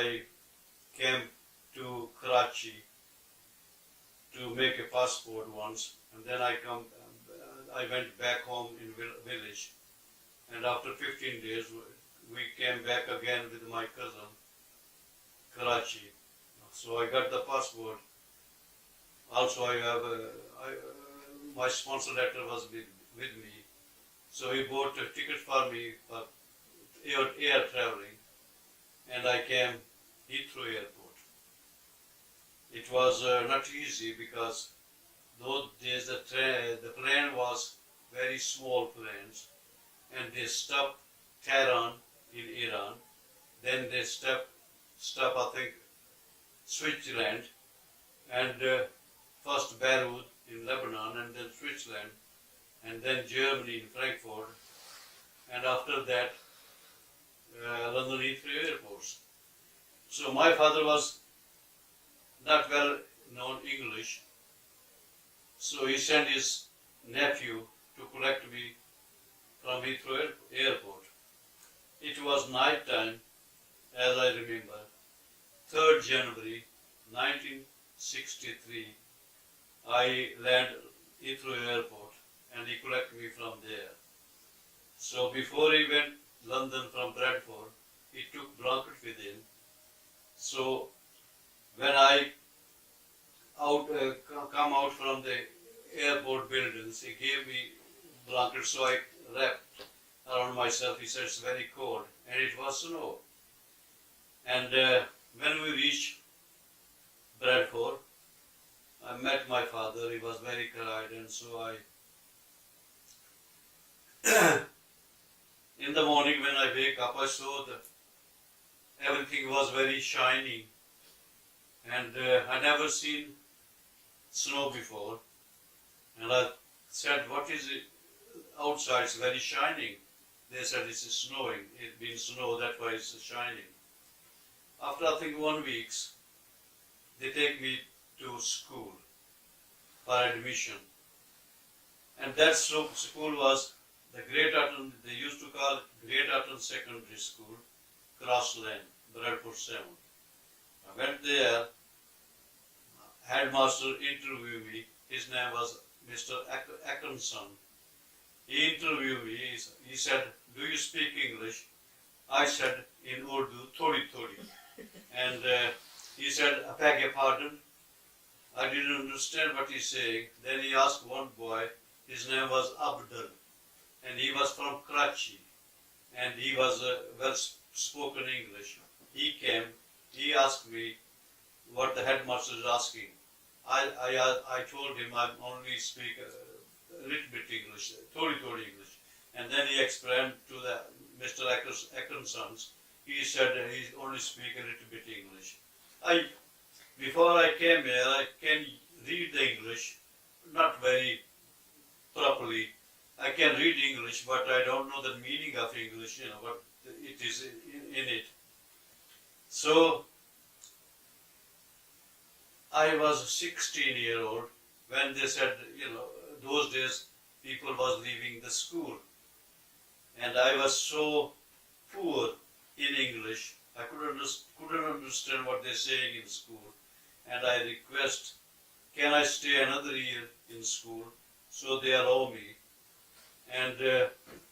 I came to Karachi to make a passport once, and then I went back home in village, and after 15 days we came back again with my cousin, Karachi. So I got the passport. Also, I have my sponsor letter was with me. So he bought a ticket for me for air traveling, and I came Heathrow Airport. It was not easy because those days the plane was very small planes, and they stopped Tehran in Iran. Then they stop I think Switzerland, and first Beirut in Lebanon, and then Switzerland, and then Germany in Frankfurt, and after that London Heathrow airports. So my father was not well known English, so he sent his nephew to collect me from Heathrow airport. It was night time, as I remember, 3rd January 1963. I landed Heathrow airport, and he collected me from there. So before he went London from Bradford, he took blanket with him. So when I come out from the airport buildings, he gave me blanket, so I wrapped around myself. He said it's very cold, and it was snow. And when we reached Bradford, I met my father. He was very kind, and so in the morning when I wake up, I saw that everything was very shiny, and I never seen snow before. And I said, "What is it outside? It's very shining." They said, "It's snowing. It's been snow, that's why it's shining." After I think 1 week, they take me to school for admission, and that school was the Great Atton. They used to call it Great Atton Secondary School, Cross Lane, Bradford 7. I went there. Headmaster interviewed me. His name was Mr. Atkinson. He interviewed me. He said, "Do you speak English?" I said in Urdu, "Thodi thodi." And he said, "I beg your pardon." I didn't understand what he's saying. Then he asked one boy. His name was Abdul, and he was from Karachi, and he was well spoken English. He came. He asked me what the headmaster is asking. I told him I only speak a little bit English, thodi English. And then he explained to the Mr. Atkinson. He said he only speak a little bit English. Before I came here, I can read the English, not very properly. I can read English, but I don't know the meaning of English, what it is in it. So I was 16-year-old when they said, those days people was leaving the school. And I was so poor in English, I couldn't understand what they're saying in school. And I request, can I stay another year in school? So they allow me. And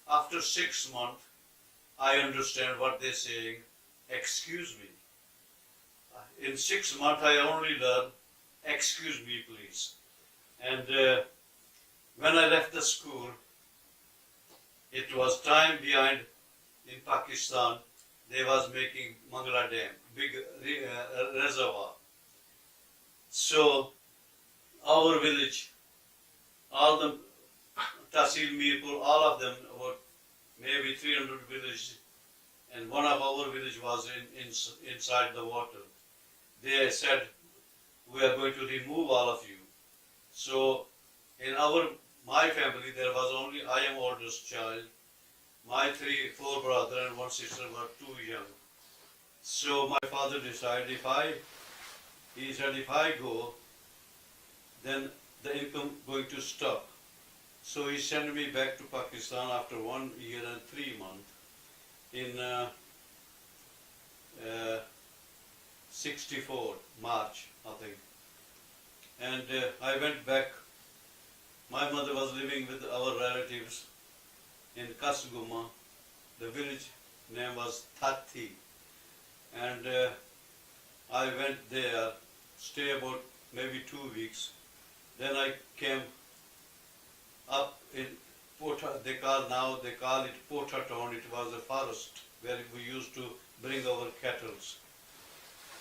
after 6 months, I understand what they're saying. Excuse me. In 6 months, I only learned, excuse me, please. And when I left the school, it was time behind in Pakistan. They was making Mangla Dam, big reservoir. So our village, all the Tahsil Mirpur, all of them were maybe 300 villages, and one of our village was inside the water. They said, "We are going to remove all of you." So in my family, there was only, I am oldest child. My 4 brothers and 1 sister were too young. So my father decided he said, if I go, then the income going to stop. So he sent me back to Pakistan after 1 year and 3 months in 64, March, I think. And I went back. My mother was living with our relatives in Kasguma. The village name was Thati. And I went there, stay about maybe 2 weeks. Then I came up in Pota, they call it Pota town. It was a forest where we used to bring our cattle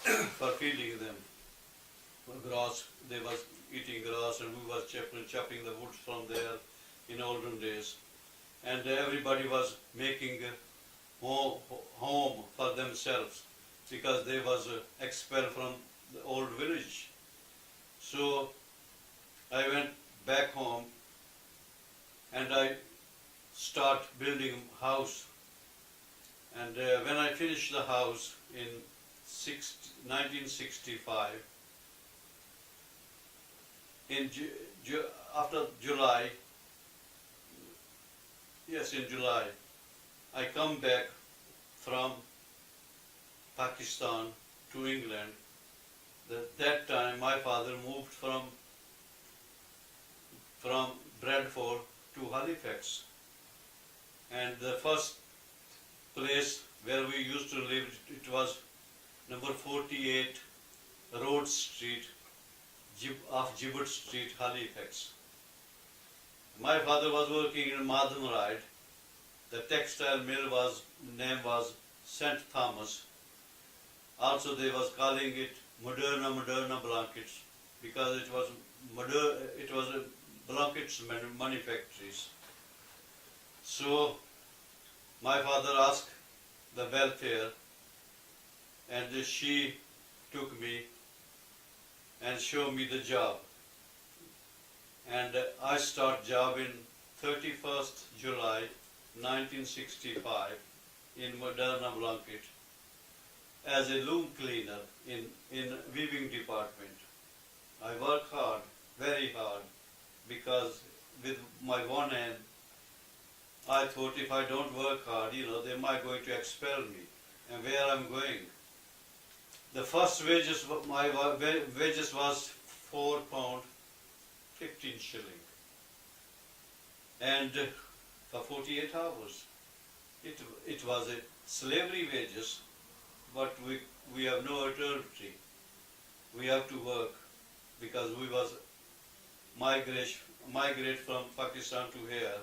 for feeding them. Grass, they was eating grass and we was chopping the wood from there in olden days. And everybody was making a home for themselves because they was expelled from the old village. So I went back home and I start building house. And when I finished the house in 1965, after July, yes, in July, I come back from Pakistan to England. That time my father moved from Bradford to Halifax. And the first place where we used to live, it was number 48 Road Street, off Gibbet Street, Halifax. My father was working in Madhamride. The textile mill name was St. Thomas. Also they was calling it Moderna blankets because it was a blankets manufactories. So my father asked the welfare and she took me and showed me the job. And I start job in 31st July 1965 in Moderna blanket as a loom cleaner in weaving department. I work hard, very hard, because with my one hand, I thought if I don't work hard, they might going to expel me. And where I'm going? The first wages, my wages was £4.15. And for 48 hours. It was a slavery wages, but we have no alternative. We have to work because we was migrate from Pakistan to here.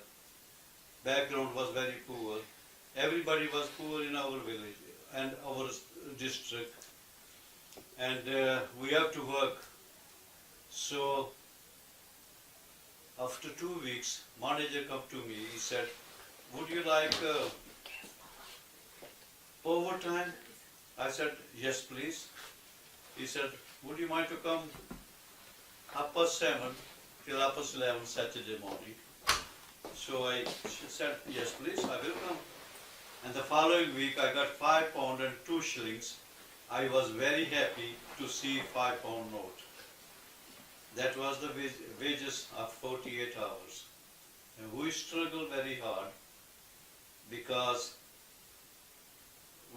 Background was very poor. Everybody was poor in our village and our district. And we have to work. So after 2 weeks, manager come to me. He said, "Would you like overtime?" I said, "Yes, please." He said, "Would you mind to come 7:30 till 11:30 Saturday morning?" So I said, "Yes, please, I will come." And the following week, I got £5 and 2 shillings. I was very happy to see £5 note. That was the wages of 48 hours. And we struggled very hard because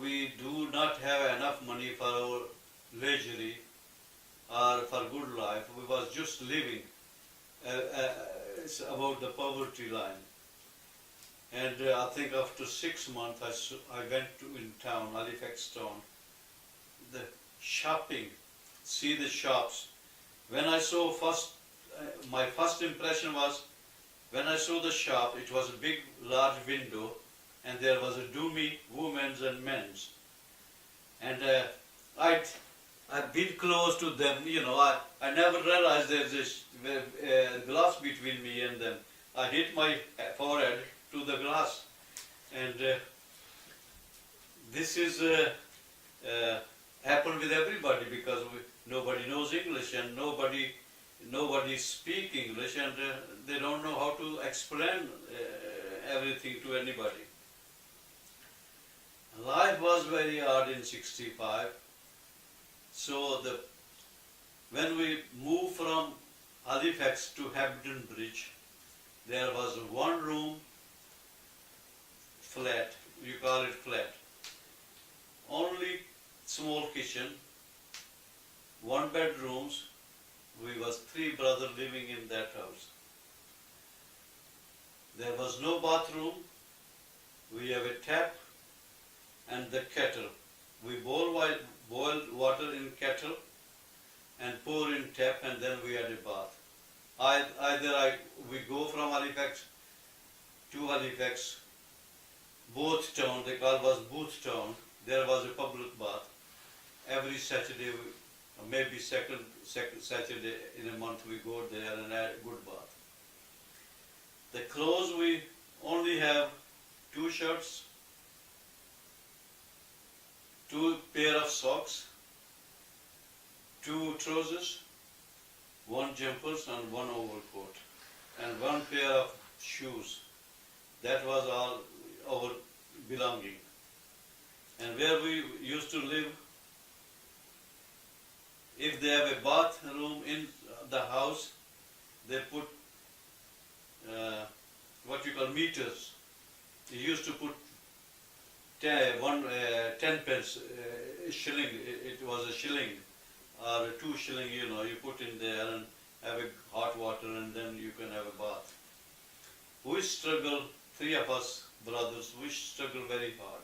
we do not have enough money for our leisurely or for good life. We was just living about the poverty line. And I think after 6 months I went to in town, Halifax town, the shopping, see the shops. When I saw my first impression was, when I saw the shop, it was a big, large window, and there was a dummy, women's and men's. And I've been close to them, I never realized there's this glass between me and them. I hit my forehead to the glass. And this is happened with everybody because nobody knows English and nobody speak English, and they don't know how to explain everything to anybody. Life was very hard in 65. So when we moved from Halifax to Hampton Bridge, there was a one room flat, you call it flat, only small kitchen, one bedrooms. We was 3 brothers living in that house. There was no bathroom. We have a tap and the kettle. We boil water in kettle and pour in tap, and then we had a bath. We go from Halifax to Halifax, Booth Town, they call was Booth Town. There was a public bath. Every Saturday, maybe second Saturday in a month, we go there and have a good bath. The clothes, we only have 2 shirts, 2 pair of socks, 2 trousers, 1 jumpers and 1 overcoat, and 1 pair of shoes. That was all our belonging. And where we used to live, if they have a bathroom in the house, they put what you call meters. They used to put 10 pence, shilling. It was a shilling or 2 shilling. You put in there and have a hot water, and then you can have a bath. We struggle, 3 of us brothers. We struggle very hard.